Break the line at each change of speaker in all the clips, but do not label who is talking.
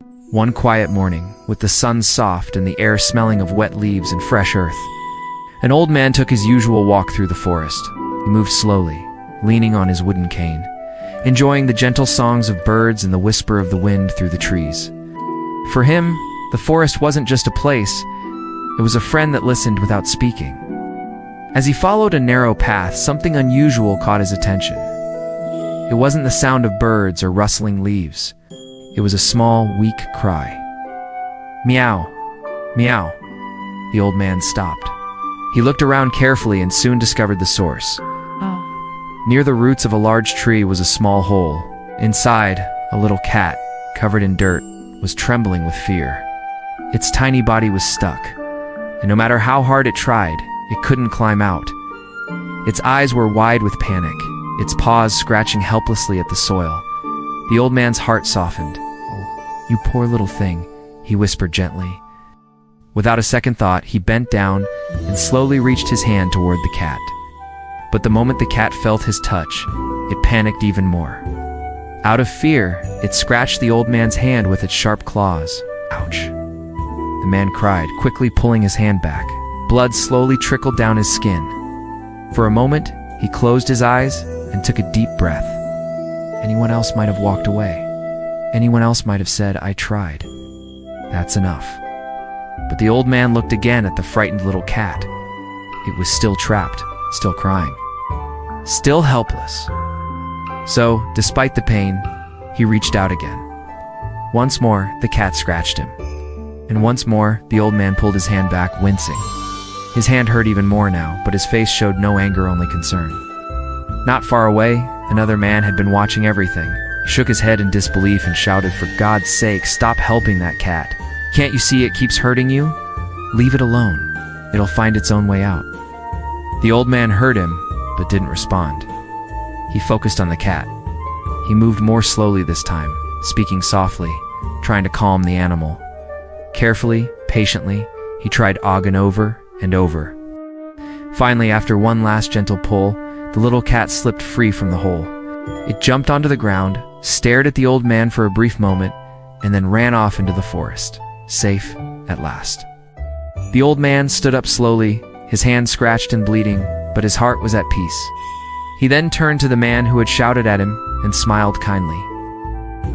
One quiet morning, with the sun soft and the air smelling of wet leaves and fresh earth, an old man took his usual walk through the forest. He moved slowly, leaning on his wooden cane, enjoying the gentle songs of birds and the whisper of the wind through the trees. For him, the forest wasn't just a place, it was a friend that listened without speaking. As he followed a narrow path, something unusual caught his attention. It wasn't the sound of birds or rustling leaves. It was a small, weak cry. Meow, meow. The old man stopped. He looked around carefully and soon discovered the source. Near the roots of a large tree was a small hole. Inside, a little cat, covered in dirt, was trembling with fear. Its tiny body was stuck, and no matter how hard it tried, it couldn't climb out. Its eyes were wide with panic, its paws scratching helplessly at the soil. The old man's heart softened. "Oh, you poor little thing," he whispered gently. Without a second thought, he bent down and slowly reached his hand toward the cat. But the moment the cat felt his touch, it panicked even more. Out of fear, it scratched the old man's hand with its sharp claws. Ouch. The man cried, quickly pulling his hand back. Blood slowly trickled down his skin. For a moment, he closed his eyes and took a deep breath. Anyone else might have walked away. Anyone else might have said, "I tried. That's enough." But the old man looked again at the frightened little cat. It was still trapped, still crying, still helpless. So, despite the pain, he reached out again. Once more, the cat scratched him. And once more, the old man pulled his hand back, wincing. His hand hurt even more now, but his face showed no anger, only concern. Not far away, another man had been watching everything. He shook his head in disbelief and shouted, "For God's sake, stop helping that cat. Can't you see it keeps hurting you? Leave it alone. It'll find its own way out." The old man heard him, but didn't respond. He focused on the cat. He moved more slowly this time, speaking softly, trying to calm the animal. Carefully, patiently, he tried again over and over. Finally, after one last gentle pull, the little cat slipped free from the hole. It jumped onto the ground, stared at the old man for a brief moment, and then ran off into the forest, safe at last. The old man stood up slowly, his hand scratched and bleeding, but his heart was at peace. He then turned to the man who had shouted at him and smiled kindly.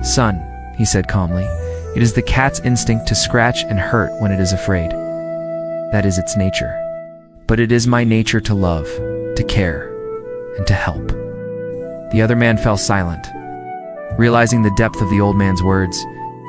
"Son," he said calmly, "it is the cat's instinct to scratch and hurt when it is afraid. That is its nature. But it is my nature to love, to care, and to help." The other man fell silent. Realizing the depth of the old man's words,